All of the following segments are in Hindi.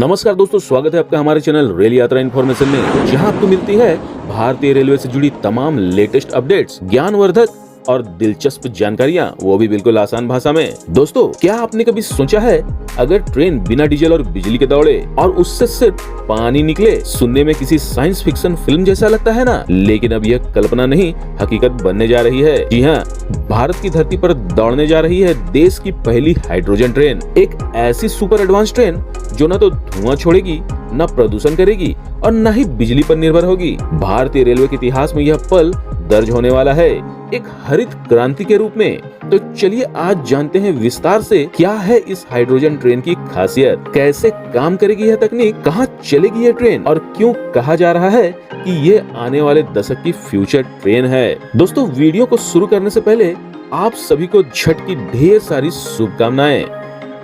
नमस्कार दोस्तों, स्वागत है आपका हमारे चैनल रेल यात्रा इन्फॉर्मेशन में, जहां आपको मिलती है भारतीय रेलवे से जुड़ी तमाम लेटेस्ट अपडेट्स, ज्ञानवर्धक और दिलचस्प जानकारियां, वो भी बिल्कुल आसान भाषा में। दोस्तों, क्या आपने कभी सोचा है अगर ट्रेन बिना डीजल और बिजली के दौड़े और उससे सिर्फ पानी निकले? सुनने में किसी साइंस फिक्शन फिल्म जैसा लगता है ना, लेकिन अब यह कल्पना नहीं, हकीकत बनने जा रही है। जी हाँ, भारत की धरती पर दौड़ने जा रही है देश की पहली हाइड्रोजन ट्रेन। एक ऐसी सुपर एडवांस ट्रेन जो न तो धुआं छोड़ेगी, न प्रदूषण करेगी और न ही बिजली पर निर्भर होगी। भारतीय रेलवे के इतिहास में यह पल दर्ज होने वाला है, एक हरित क्रांति के रूप में। तो चलिए आज जानते हैं विस्तार से क्या है इस हाइड्रोजन ट्रेन की खासियत, कैसे काम करेगी यह तकनीक, कहां चलेगी यह ट्रेन और क्यों कहा जा रहा है कि ये आने वाले दशक की फ्यूचर ट्रेन है। दोस्तों, वीडियो को शुरू करने से पहले आप सभी को छठ की ढेर सारी शुभकामनाएं।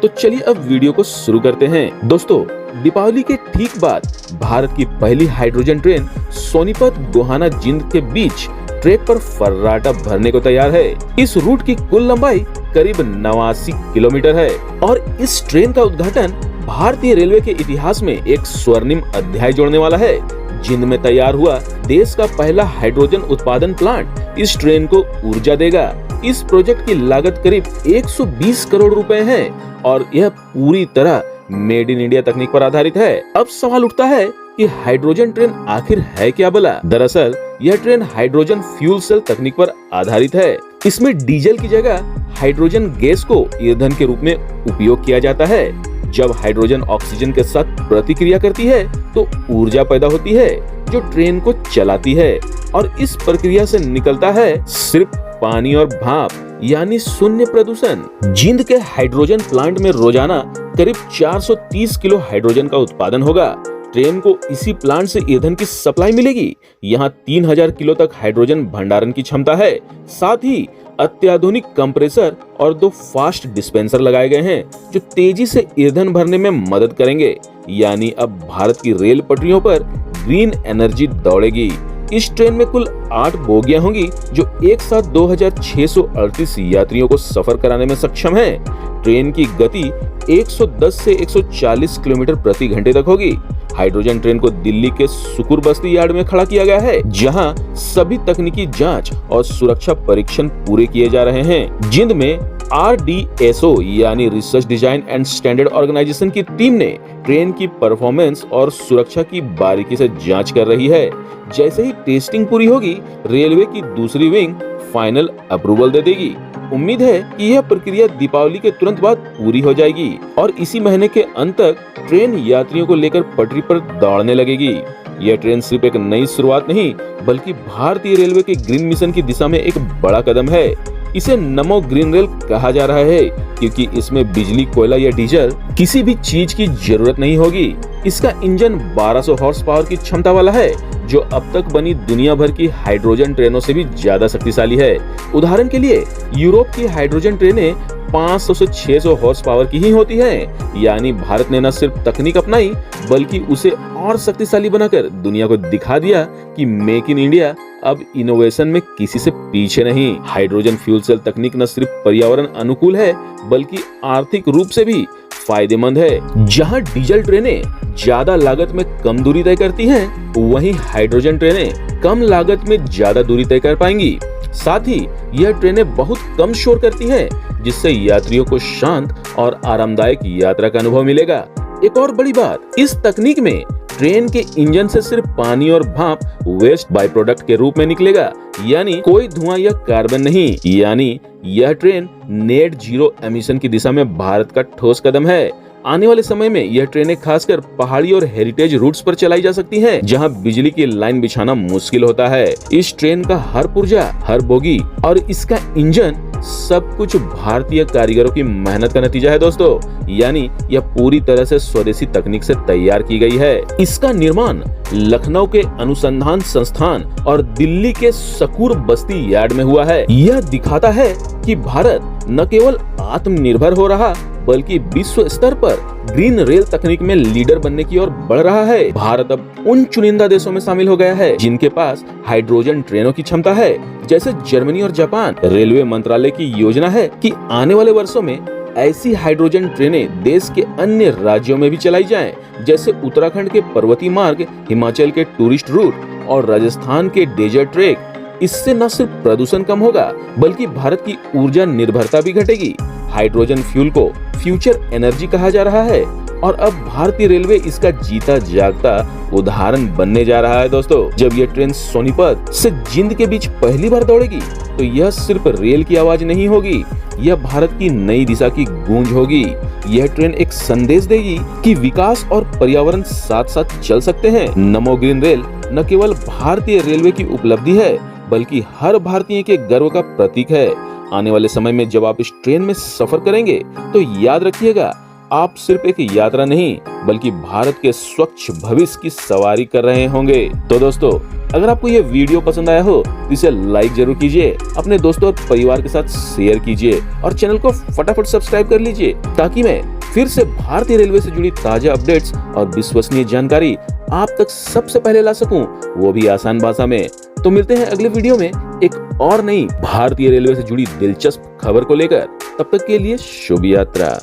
तो चलिए अब वीडियो को शुरू करते हैं। दोस्तों, दीपावली के ठीक बाद भारत की पहली हाइड्रोजन ट्रेन सोनीपत गोहाना जिंद के बीच ट्रैक पर फर्राटा भरने को तैयार है। इस रूट की कुल लंबाई करीब 89 किलोमीटर है और इस ट्रेन का उद्घाटन भारतीय रेलवे के इतिहास में एक स्वर्णिम अध्याय जोड़ने वाला है। जिंद में तैयार हुआ देश का पहला हाइड्रोजन उत्पादन प्लांट इस ट्रेन को ऊर्जा देगा। इस प्रोजेक्ट की लागत करीब 120 करोड़ रुपए है और यह पूरी तरह मेड इन इंडिया तकनीक पर आधारित है। अब सवाल उठता है कि हाइड्रोजन ट्रेन आखिर है क्या भला? दरअसल यह ट्रेन हाइड्रोजन फ्यूल सेल तकनीक पर आधारित है। इसमें डीजल की जगह हाइड्रोजन गैस को ईंधन के रूप में उपयोग किया जाता है। जब हाइड्रोजन ऑक्सीजन के साथ प्रतिक्रिया करती है तो ऊर्जा पैदा होती है जो ट्रेन को चलाती है और इस प्रक्रिया से निकलता है सिर्फ पानी और भाप, यानी शून्य प्रदूषण। जिंद के हाइड्रोजन प्लांट में रोजाना करीब 430 किलो हाइड्रोजन का उत्पादन होगा। ट्रेन को इसी प्लांट से ईंधन की सप्लाई मिलेगी। यहाँ 3000 किलो तक हाइड्रोजन भंडारण की क्षमता है। साथ ही अत्याधुनिक कंप्रेसर और 2 फास्ट डिस्पेंसर लगाए गए हैं जो तेजी से ईंधन भरने में मदद करेंगे। यानी अब भारत की रेल पटरियों पर ग्रीन एनर्जी दौड़ेगी। इस ट्रेन में कुल 8 बोगियां होंगी जो एक साथ 2638 यात्रियों को सफर कराने में सक्षम है। ट्रेन की गति 110 से 140 किलोमीटर प्रति घंटे तक होगी। हाइड्रोजन ट्रेन को दिल्ली के सुकुर बस्ती यार्ड में खड़ा किया गया है, जहां सभी तकनीकी जांच और सुरक्षा परीक्षण पूरे किए जा रहे हैं। जिंद में RDSO यानी research design and standard organisation की टीम ने ट्रेन की परफॉर्मेंस और सुरक्षा की बारीकी से जांच कर रही है। जैसे ही टेस्टिंग पूरी होगी, रेलवे की दूसरी विंग फाइनल अप्रूवल दे देगी। उम्मीद है कि यह प्रक्रिया दीपावली के तुरंत बाद पूरी हो जाएगी और इसी महीने के अंत तक ट्रेन यात्रियों को लेकर पटरी पर दौड़ने लगेगी। यह ट्रेन सिर्फ एक नई शुरुआत नहीं, बल्कि भारतीय रेलवे के ग्रीन मिशन की दिशा में एक बड़ा कदम है। इसे नमो ग्रीन रेल कहा जा रहा है क्योंकि इसमें बिजली, कोयला या डीजल किसी भी चीज की जरूरत नहीं होगी। इसका इंजन 1200 हॉर्स पावर की क्षमता वाला है जो अब तक बनी दुनिया भर की हाइड्रोजन ट्रेनों से भी ज्यादा शक्तिशाली है। उदाहरण के लिए यूरोप की हाइड्रोजन ट्रेनें 500 से 600 हॉर्स पावर की ही होती हैं। यानी भारत ने न सिर्फ तकनीक अपनाई बल्कि उसे और शक्तिशाली बनाकर दुनिया को दिखा दिया कि मेक इन इंडिया अब इनोवेशन में किसी से पीछे नहीं। हाइड्रोजन फ्यूल सेल तकनीक न सिर्फ पर्यावरण अनुकूल है बल्कि आर्थिक रूप से भी फायदेमंद है। जहां डीजल ट्रेनें ज्यादा लागत में कम दूरी तय करती हैं, वहीं हाइड्रोजन ट्रेनें कम लागत में ज्यादा दूरी तय कर पाएंगी। साथ ही यह ट्रेनें बहुत कम शोर करती हैं, जिससे यात्रियों को शांत और आरामदायक यात्रा का अनुभव मिलेगा। एक और बड़ी बात, इस तकनीक में ट्रेन के इंजन से सिर्फ पानी और भाप वेस्ट बाय प्रोडक्ट के रूप में निकलेगा, यानी कोई धुआं या कार्बन नहीं। यानी यह ट्रेन नेट जीरो एमिशन की दिशा में भारत का ठोस कदम है। आने वाले समय में यह ट्रेनें खासकर पहाड़ी और हेरिटेज रूट्स पर चलाई जा सकती हैं, जहां बिजली की लाइन बिछाना मुश्किल होता है। इस ट्रेन का हर पुर्जा, हर बोगी और इसका इंजन सब कुछ भारतीय कारीगरों की मेहनत का नतीजा है दोस्तों। यानी यह पूरी तरह से स्वदेशी तकनीक से तैयार की गई है। इसका निर्माण लखनऊ के अनुसंधान संस्थान और दिल्ली के सकूर बस्ती यार्ड में हुआ है। यह दिखाता है कि भारत न केवल आत्मनिर्भर हो रहा बल्कि विश्व स्तर पर ग्रीन रेल तकनीक में लीडर बनने की ओर बढ़ रहा है। भारत अब उन चुनिंदा देशों में शामिल हो गया है जिनके पास हाइड्रोजन ट्रेनों की क्षमता है, जैसे जर्मनी और जापान। रेलवे मंत्रालय की योजना है कि आने वाले वर्षों में ऐसी हाइड्रोजन ट्रेनें देश के अन्य राज्यों में भी चलाई जाएं, जैसे उत्तराखंड के पर्वतीय मार्ग, हिमाचल के टूरिस्ट रूट और राजस्थान के डेजर्ट ट्रैक। इससे न सिर्फ प्रदूषण कम होगा, बल्कि भारत की ऊर्जा निर्भरता भी घटेगी। हाइड्रोजन फ्यूल को फ्यूचर एनर्जी कहा जा रहा है और अब भारतीय रेलवे इसका जीता जागता उदाहरण बनने जा रहा है। दोस्तों, जब ये ट्रेन सोनीपत से जिंद के बीच पहली बार दौड़ेगी तो यह सिर्फ रेल की आवाज नहीं होगी, यह भारत की नई दिशा की गूंज होगी। यह ट्रेन एक संदेश देगी कि विकास और पर्यावरण साथ साथ चल सकते हैं। नमो ग्रीन रेल न केवल भारतीय रेलवे की उपलब्धि है, बल्कि हर भारतीय के गर्व का प्रतीक है। आने वाले समय में जब आप इस ट्रेन में सफर करेंगे तो याद रखिएगा, आप सिर्फ एक यात्रा नहीं, बल्कि भारत के स्वच्छ भविष्य की सवारी कर रहे होंगे। तो दोस्तों, अगर आपको ये वीडियो पसंद आया हो तो इसे लाइक जरूर कीजिए, अपने दोस्तों और परिवार के साथ शेयर कीजिए और चैनल को फटाफट सब्सक्राइब कर लीजिए, ताकि मैं फिर से भारतीय रेलवे से जुड़ी ताजा अपडेट्स और विश्वसनीय जानकारी आप तक सबसे पहले ला सकूं, वो भी आसान भाषा में। तो मिलते हैं अगले वीडियो में एक और नई भारतीय रेलवे से जुड़ी दिलचस्प खबर को लेकर। तब तक के लिए शुभ यात्रा।